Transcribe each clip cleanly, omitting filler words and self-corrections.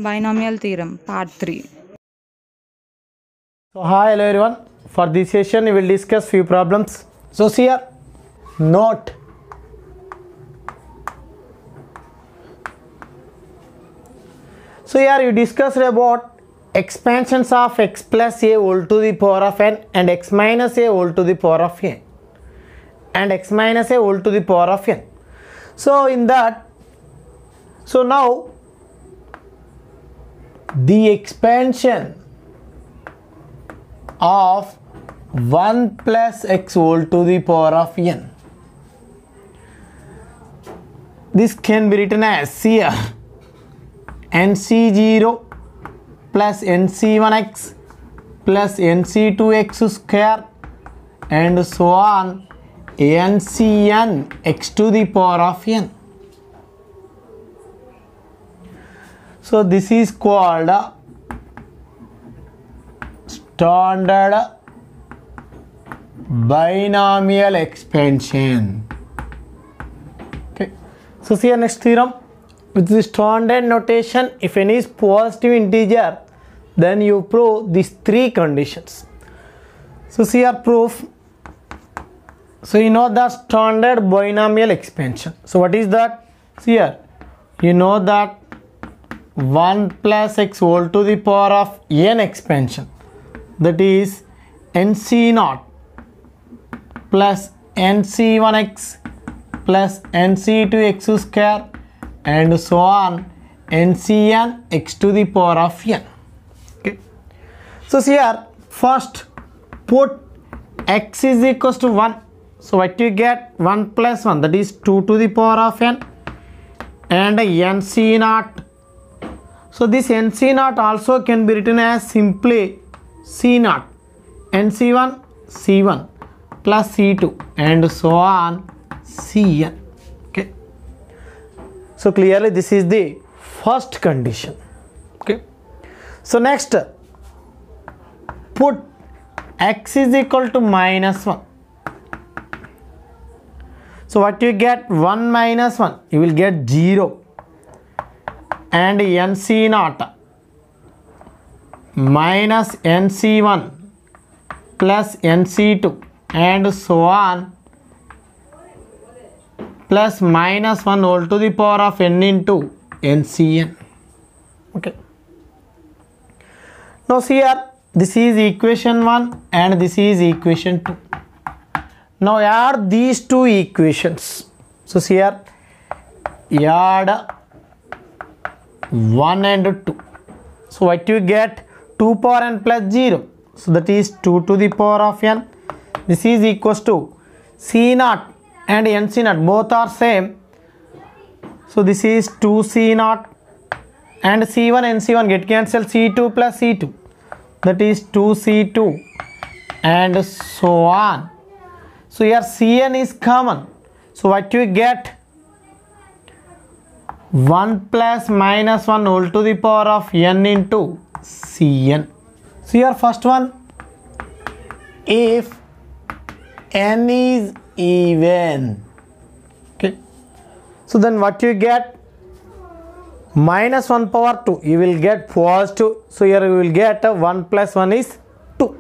Binomial theorem, part 3. So hi, hello everyone. For this session we will discuss few problems. So see here, note. So here you discussed about expansions of x plus a whole to the power of n and x minus a whole to the power of n and x minus a whole to the power of n. So in that, so now the expansion of 1 plus x whole to the power of n, this can be written as here nc0 plus nc1x plus nc2x square and so on ncn x to the power of n. So this is called standard binomial expansion. Okay. So see our next theorem. With the standard notation, if n is positive integer, then you prove these three conditions. So see our proof. So you know the standard binomial expansion. So what is that? See here, you know that 1 plus x whole to the power of n expansion, that is nc0 plus nc1x plus nc2x square and so on ncn x to the power of n. Okay. So here first put x is equals to 1. So what you get? 1 plus 1, that is 2 to the power of n and nc0. So this nc0 also can be written as simply c0, nc1 c1 plus c2 and so on cn. Okay. So clearly this is the first condition. Okay. So next, put x is equal to minus 1. So what you get? 1 minus 1, you will get 0 and nc0 minus nc1 plus nc2 and so on plus minus 1 whole to the power of n into ncn. Okay. Now see here, this is equation 1 and this is equation 2. Now add these two equations. So see here, add 1 and 2. So what you get? 2 power n plus 0. So that is 2 to the power of n. This is equals to c0 and nc0, both are same. So this is 2c0 and c1 nc1 get cancelled, c2 plus c2, that is 2c2 and so on. So here cn is common. So what you get? 1 plus minus 1 whole to the power of n into cn. So here first one, if n is even. Okay. So then what you get? Minus 1 power 2, you will get positive. So here you will get 1 plus 1 is 2.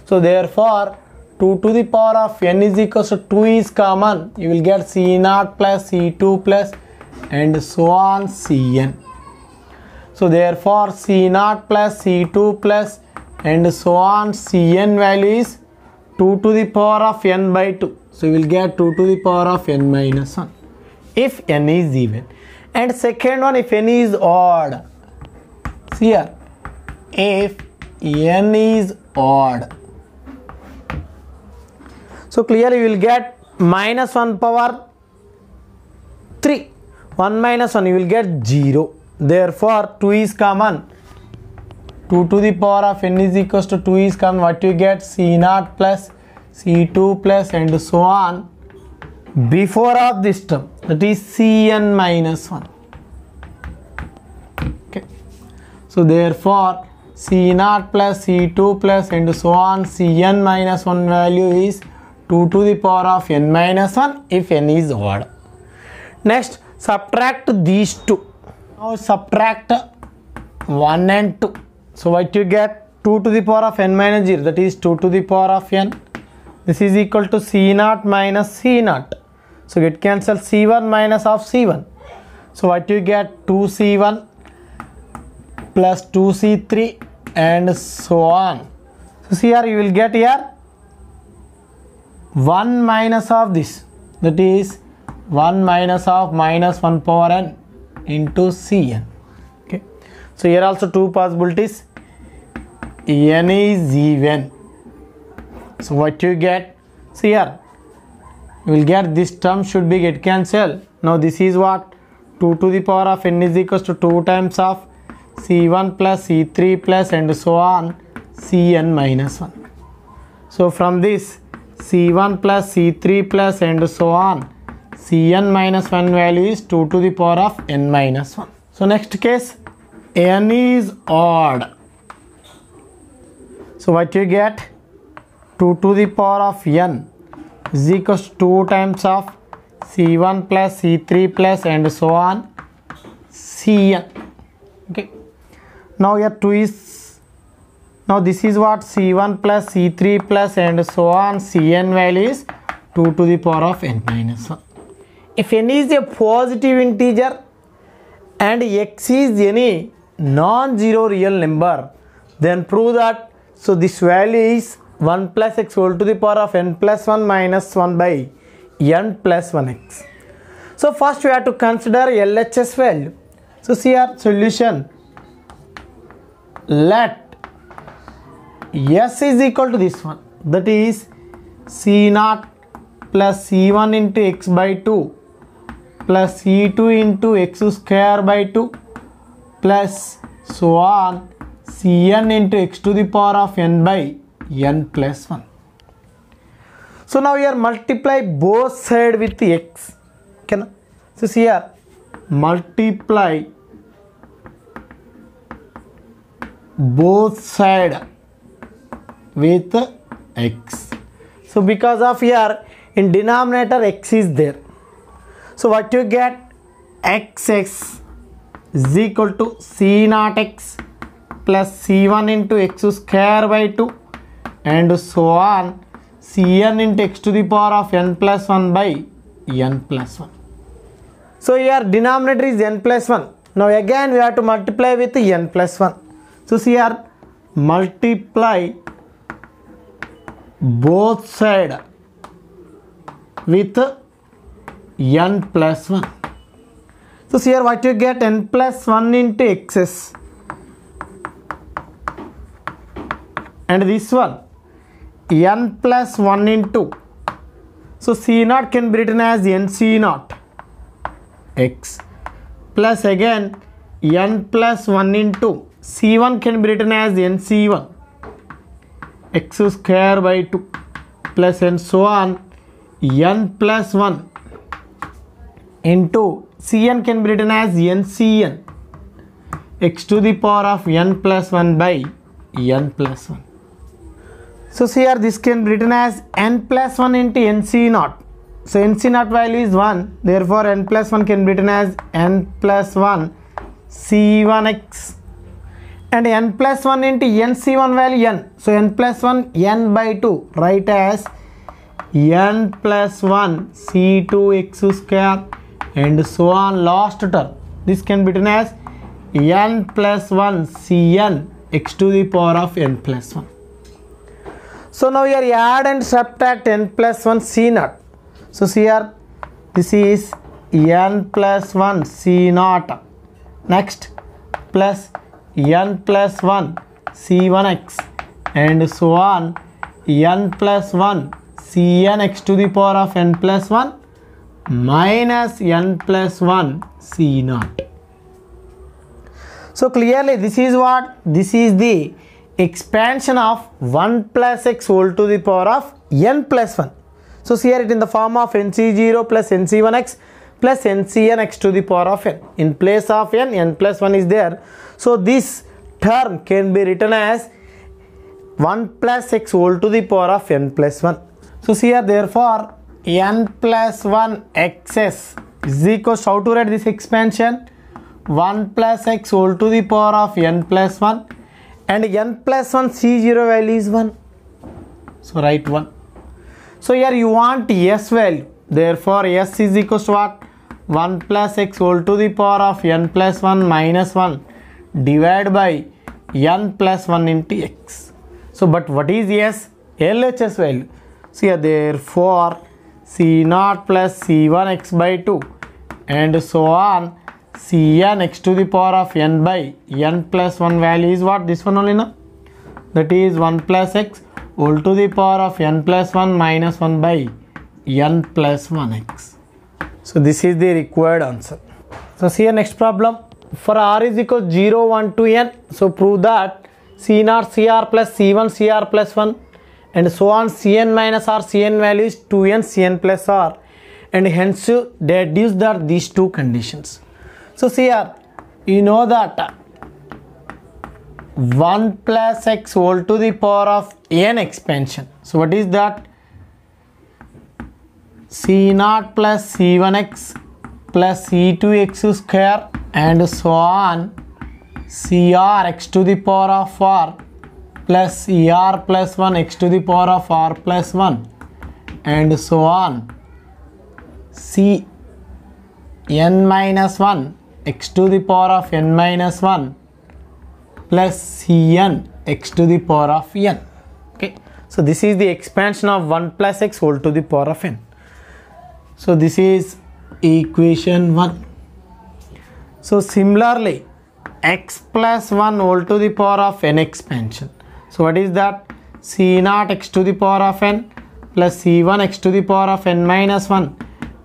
So therefore 2 to the power of n is equals to 2 is common. You will get c0 plus c2 plus and so on cn. So therefore c0 plus c2 plus and so on cn value is 2 to the power of n by 2. So you will get 2 to the power of n minus 1 if n is even. And second one, if n is odd. See here, if n is odd, so clearly you will get minus 1 power 3. 1 minus 1, you will get 0. Therefore 2 is common. 2 to the power of n is equals to 2 is common. What you get? c0 plus c2 plus and so on before of this term, that is cn minus 1. Okay. So therefore c0 plus c2 plus and so on cn minus 1 value is 2 to the power of n minus 1 if n is odd. Next, subtract these two. Now subtract 1 and 2. So what you get? 2 to the power of n minus 0, that is 2 to the power of n. This is equal to C0 minus C0. So get cancel C1 minus of C1. So what you get? 2C1 plus 2C3 and so on. So see here, you will get here 1 minus of this, that is 1 minus of minus 1 power n into Cn. Okay. So here also two possibilities. N is even. So what you get? See here, you will get this term should be get cancelled. Now this is what? 2 to the power of n is equals to 2 times of C1 plus C3 plus and so on Cn minus 1. So from this C1 plus C3 plus and so on Cn minus 1 value is 2 to the power of n minus 1. So next case, n is odd. So what you get? 2 to the power of n is equals to 2 times of C1 plus C3 plus and so on Cn. Okay. Now here 2 is, now this is what? C1 plus C3 plus and so on Cn value is 2 to the power of n minus 1. If n is a positive integer and x is any non-zero real number, then prove that, so this value is 1 plus x whole to the power of n plus 1 minus 1 by n plus 1x. So first we have to consider LHS value. So see our solution. Let S is equal to this one, that is C0 plus C1 into x by 2 plus C2 into x square by 2 plus so on Cn into x to the power of n by n plus 1. So now here multiply both sides with x. Okay, so see here, multiply both sides with x. So because of here in denominator x is there, so what you get? Xx is equal to C0x plus C1 into x square by 2 and so on Cn into x to the power of n plus 1 by n plus 1. So here denominator is n plus 1. Now again we have to multiply with n plus 1. So see here, multiply both sides with n plus 1. So see here what you get? N plus 1 into x's and this one n plus 1 into, so C0 can be written as nC0 x plus again n plus 1 into C1 can be written as nC1 x square by 2 plus and so on n plus 1 into Cn can be written as nCn x to the power of n plus 1 by n plus 1. So see here, this can be written as n plus 1 into nC0. So nC0 value is 1, therefore n plus 1 can be written as n plus 1 C1x and n plus 1 into nC1 value n. So n plus 1 n by 2, write as n plus 1 C2x square and so on last term. This can be written as n plus 1 Cn x to the power of n plus 1. So now here add and subtract n plus 1 C0. So see here, this is n plus 1 C0. Next plus n plus 1 C1x and so on n plus 1 Cn x to the power of n plus 1 minus n plus 1 C0. So clearly this is what? This is the expansion of 1 plus x whole to the power of n plus 1. So see here it in the form of nC0 plus nC1x plus ncn x to the power of n. In place of n plus 1 is there. So this term can be written as 1 plus x whole to the power of n plus 1. So see here, therefore n plus 1 xs is equal to, how to write this expansion? 1 plus x whole to the power of n plus 1, and n plus 1 C0 value is 1. So write 1. So here you want s value. Therefore s is equals to what? 1 plus x whole to the power of n plus 1 minus 1 divided by n plus 1 into x. So but what is s? LHS value. So here therefore C0 plus C1 x by 2 and so on Cn x to the power of n by n plus 1 value is what? This one only, no? That is 1 plus x whole to the power of n plus 1 minus 1 by n plus 1x. So this is the required answer. So see your next problem. For r is equal to 0, 1 to n. So prove that C0 Cr plus C1 Cr plus 1 and so on Cn minus r Cn value is 2n Cn plus r, and hence you deduce that these two conditions. So see here, you know that 1 plus x whole to the power of n expansion. So what is that? C0 plus C1x plus C2x square and so on Cr x to the power of r plus Cr plus 1 x to the power of r plus 1 and so on Cn minus 1 x to the power of n minus 1 plus Cn x to the power of n. Okay, so this is the expansion of 1 plus x whole to the power of n. So this is equation 1. So similarly x plus 1 whole to the power of n expansion. So what is that? C0 x to the power of n plus C1 x to the power of n minus 1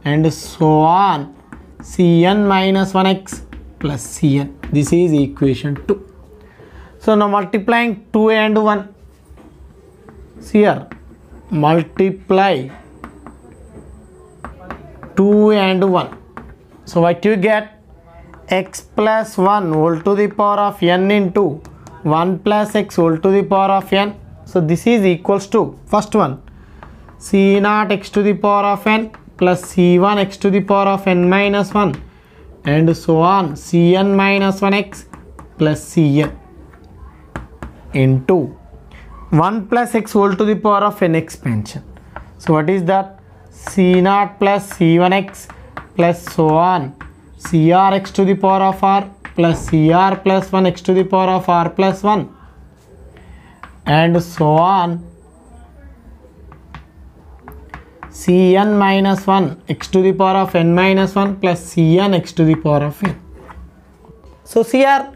and so on Cn minus 1x plus Cn. This is equation 2. So now multiplying 2 and 1. See here, multiply 2 and 1. So what you get? X plus 1 whole to the power of n into 1 plus x whole to the power of n. So this is equals to first one C0 x to the power of n plus C1 x to the power of n minus 1 and so on Cn minus 1x plus Cn into 1 plus x whole to the power of n expansion. So what is that? C0 plus C1x plus so on Cr x to the power of r plus Cr plus 1 x to the power of r plus 1 and so on Cn minus 1 x to the power of n minus 1 plus Cn x to the power of n. So here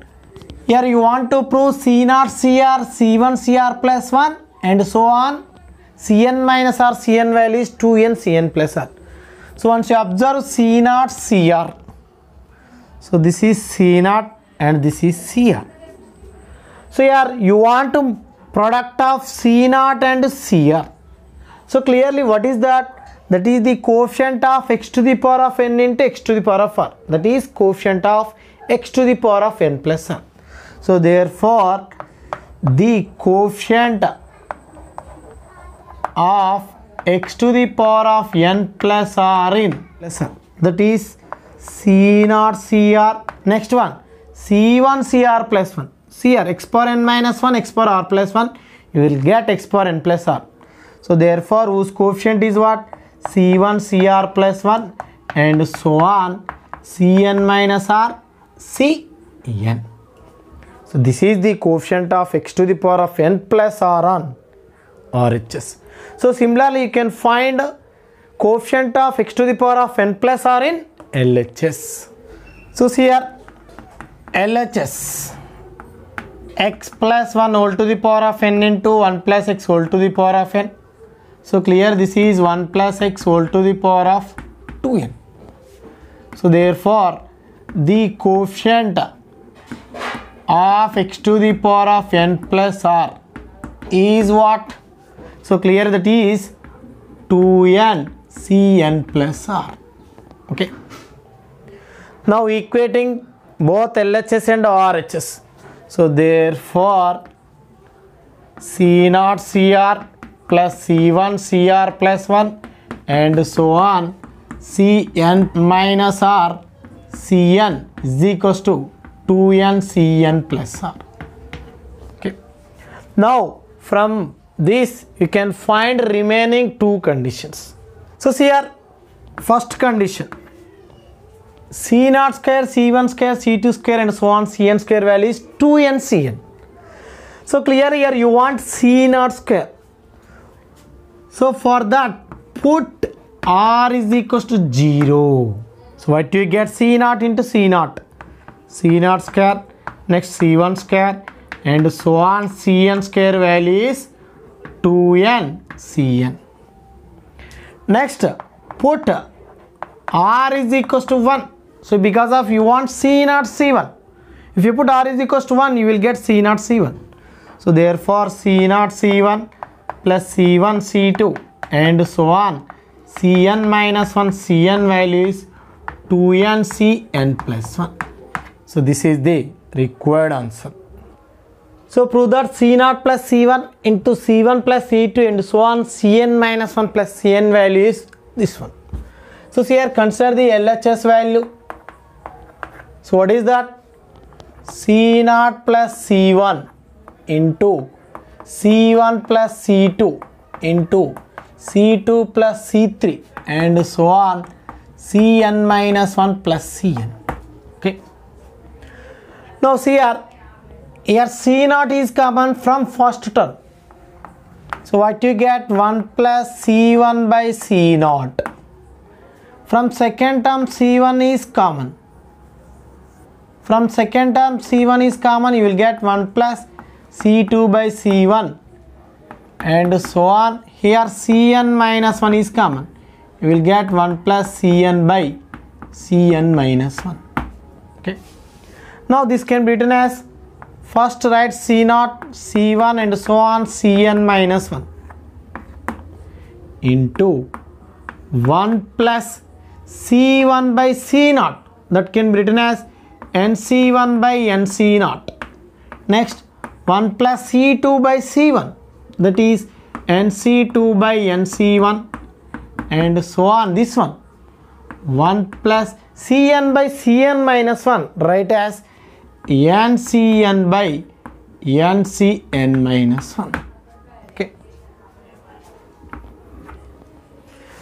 you want to prove C0 Cr C1 Cr plus 1 and so on Cn minus r Cn value is 2n Cn plus r. So once you observe C0 Cr, so this is C0 and this is Cr. So here you want to product of C0 and Cr. So clearly what is that? That is the coefficient of x to the power of n into x to the power of r. That is coefficient of x to the power of n plus r. So therefore the coefficient of x to the power of n plus r in plus r, that is C0 Cr. Next one C1 Cr plus 1. Cr x power n minus 1 x power r plus 1, you will get x power n plus r. So therefore whose coefficient is what? C1 Cr plus 1 and so on Cn minus r Cn. So this is the coefficient of x to the power of n plus r on RHS. So similarly you can find coefficient of x to the power of n plus r in LHS. So see here LHS x plus 1 whole to the power of n into 1 plus x whole to the power of n. So clear this is 1 plus x whole to the power of 2n. So therefore the coefficient of x to the power of n plus r is what? So clear that is 2n Cn plus r. Okay. Now equating both LHS and RHS. So therefore C0 Cr plus C1 Cr plus 1 and so on Cn minus r Cn is equals to 2n Cn plus r. Okay. Now from this you can find remaining two conditions. So see here, first condition, C0 square, C1 square, C2 square and so on, Cn square value is 2n Cn. So clear here you want C0 square. So for that put r is equals to 0. So what do you get? C0 into C0. C0 square, next C1 square and so on, Cn square value is 2n Cn. Next put r is equals to 1. So because of you want C0 C1, if you put r is equals to 1 you will get C0 C1. So therefore C0 C1 plus C1 C2 and so on, Cn minus 1, Cn value is 2n Cn plus 1. So this is the required answer. So prove that C0 plus C1 into C1 plus C2 and so on, Cn minus 1 plus Cn value is this one. So here consider the LHS value. So what is that? C0 plus C1 into C1 plus C2 into C2 plus C3 and so on, Cn minus 1 plus Cn. Okay. Now see here C0 is common from first term. So what you get? 1 plus C1 by C0. From second term C1 is common. From second term C1 is common, you will get 1 plus C2 by C1 and so on. Here Cn minus 1 is common, you will get 1 plus Cn by Cn minus 1. Okay. Now this can be written as, first write C0, C1 and so on, Cn minus 1 into 1 plus C1 by C0, that can be written as NC1 by NC0. Next 1 plus C2 by C1, that is NC2 by NC1 and so on. This one 1 plus Cn by Cn minus 1, write as NCn by NCn minus 1. Okay.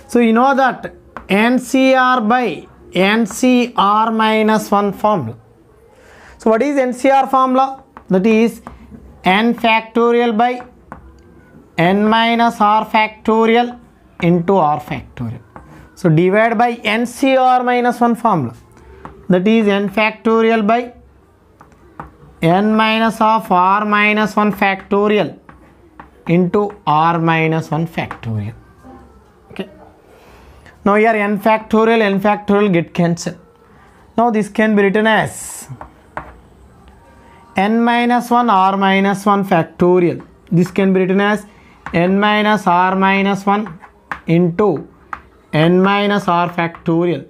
So you know that NCr by NCr minus 1 formula. So what is NCr formula? That is n factorial by n minus r factorial into r factorial. So divide by NCr minus 1 formula, that is n factorial by n minus of r minus 1 factorial into r minus 1 factorial. Okay. Now here n factorial get cancelled. Now this can be written as n minus 1 r minus 1 factorial. This can be written as n minus r minus 1 into n minus r factorial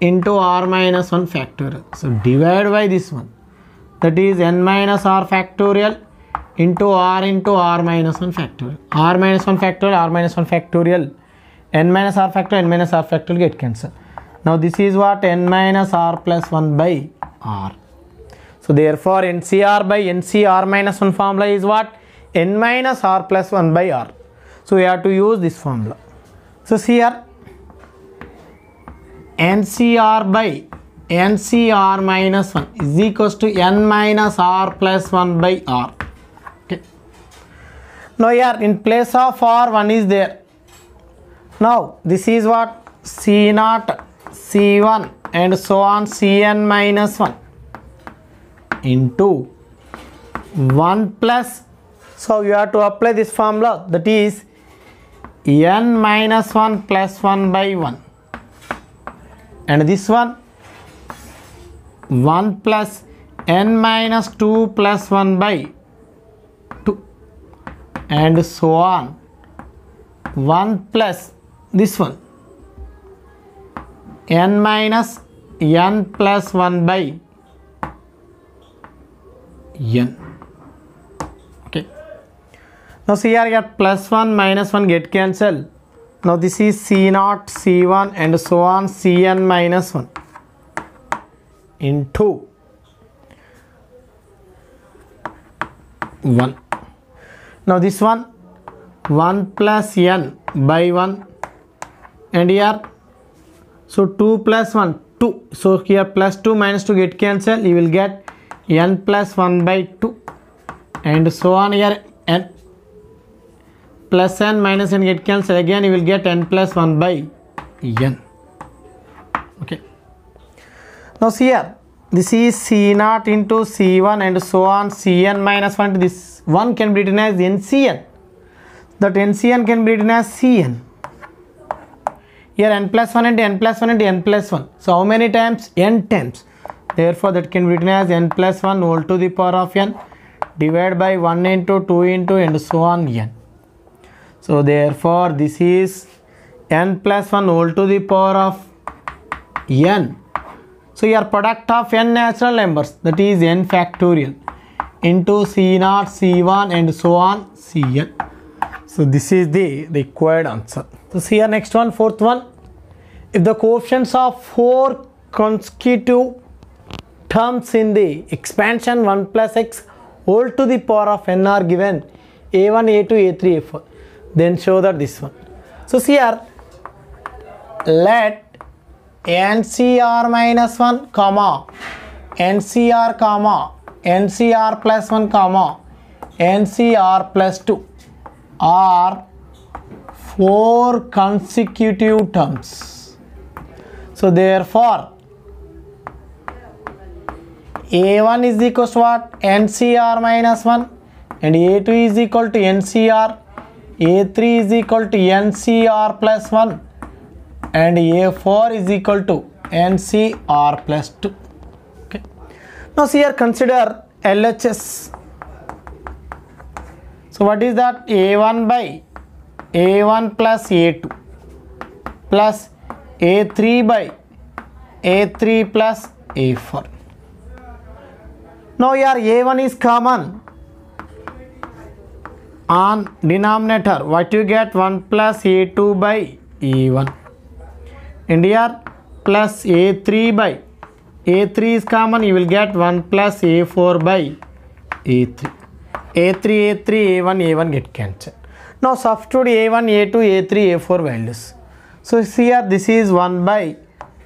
into r minus 1 factorial. So divide by this one, that is n minus r factorial into r minus 1 factorial. R minus 1 factorial, r minus 1 factorial, n minus r factorial get cancelled. Now this is what? N minus r plus 1 by r. So therefore NCr by NCr minus 1 formula is what? N minus r plus 1 by r. So we have to use this formula. So see here, NCr by NCr minus 1 is equals to n minus r plus 1 by r. Okay. Now here in place of r 1 is there. Now this is what? C0, C1 and so on, Cn minus 1 into 1 plus, so you have to apply this formula, that is n minus 1 plus 1 by 1 and this one 1 plus n minus 2 plus 1 by 2 and so on, 1 plus this one n minus n plus 1 by n. Okay. Now see here, get plus 1 minus 1 get cancelled. Now this is C0, C1 and so on, Cn minus 1 into 1. Now this one 1 plus n by 1, and here so 2 plus 1 2, so here plus 2 minus 2 get cancelled, you will get n plus 1 by 2, and so on. Here n plus n minus n get cancelled, again you will get n plus 1 by n. Okay, now see here, this is C0 into C1 and so on, Cn minus 1. This one can be written as NCn, that NCn can be written as Cn. Here n plus 1 and n plus 1 and n plus 1, so how many times? N times. Therefore that can be written as n plus 1 whole to the power of n divided by 1 into 2 into and so on n. So therefore this is n plus 1 whole to the power of n. So your product of n natural numbers, that is n factorial, into C0, C1 and so on Cn. So this is the required answer. So see here next one, fourth one. If the coefficients of 4 consecutive terms in the expansion 1 plus x whole to the power of n are given a1, a2, a3, a4, then show that this one. So see here, let NCR minus 1 comma NCR comma NCR plus 1 comma NCR plus 2 are 4 consecutive terms. So therefore A1 is equal to what? NCR minus 1, and A2 is equal to NCR, A3 is equal to NCR plus 1, and A4 is equal to NCR plus 2. Okay. Now see here, consider LHS. So what is that? A1 by A1 plus A2 plus A3 by A3 plus A4. Now here A1 is common on denominator. What you get? 1 plus A2 by A1. And here plus A3 by A3 is common, you will get 1 plus A4 by A3. A3, A1 get cancelled. Now substitute A1, A2, A3, A4 values. So see here, this is 1 by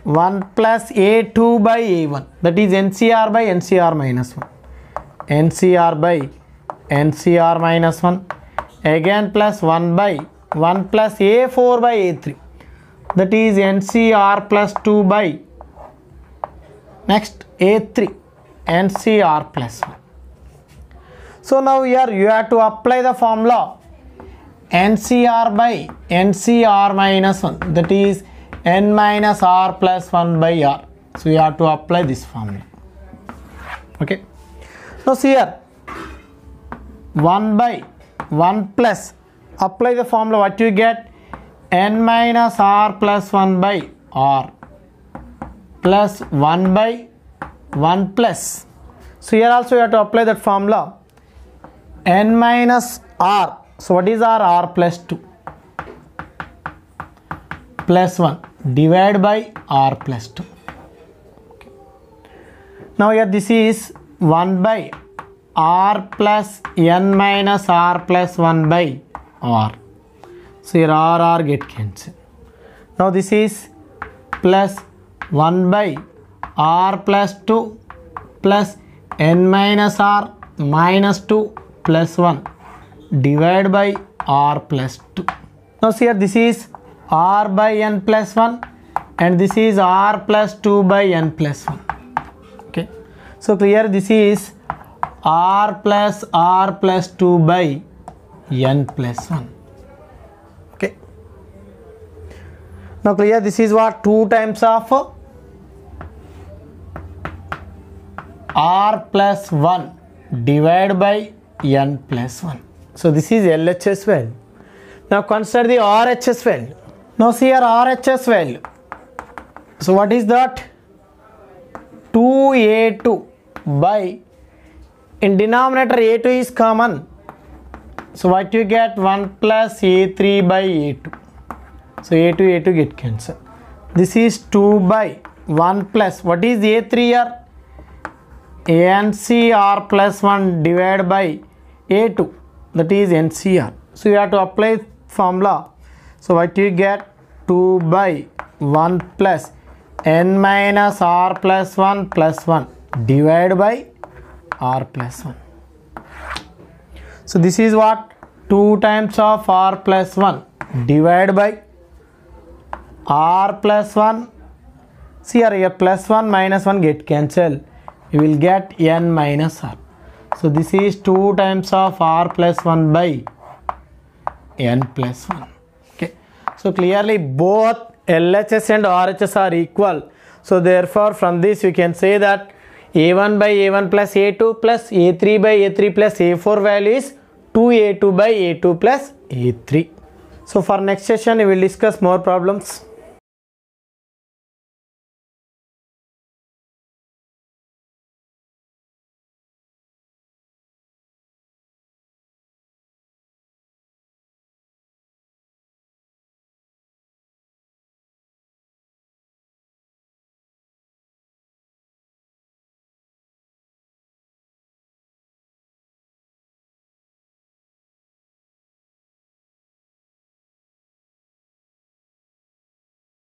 1 plus A2 by A1, that is NCR by NCR minus 1. NCR by NCR minus 1. Again plus 1 by 1 plus A4 by A3. That is NCR plus 2 by next A3 NCR plus 1. So now here you have to apply the formula NCR by NCR minus 1, that is N minus R plus 1 by R. So you have to apply this formula. Okay. Now see here, 1 by 1 plus, apply the formula, what you get? N minus R plus 1 by R plus 1 by 1 plus. So here also you have to apply that formula, N minus R. So what is R? R plus 2 plus 1 divided by R plus 2. Okay. Now here this is 1 by R plus N minus R plus 1 by R. So here R get cancelled. Now this is plus 1 by R plus 2 plus N minus R minus 2 plus 1 divided by R plus 2. Now see here, this is R by N plus 1 and this is R plus 2 by N plus 1. Okay. So here this is R plus 2 by N plus 1. Okay. Now clear, this is what? 2 times of R plus 1 divided by N plus 1. So this is LHS value. Now consider the RHS value. Now see here RHS value. So what is that? 2A2 by, in denominator A2 is common. So what you get? 1 plus A3 by A2. So A2 get cancelled. This is 2 by 1 plus, what is A3 here? NCR plus 1 divided by A2, that is NCR. So you have to apply formula. So what you get? 2 by 1 plus N minus R plus 1 divided by R plus 1. So this is what? 2 times of R plus 1 divided by R plus 1. See here plus 1 minus 1 get cancelled. You will get N minus R. So this is 2 times of R plus 1 by N plus 1. Okay. So clearly both LHS and RHS are equal. So therefore from this you can say that A1 by A1 plus A2 plus A3 by A3 plus A4 value is 2A2 by A2 plus A3. So for next session we will discuss more problems.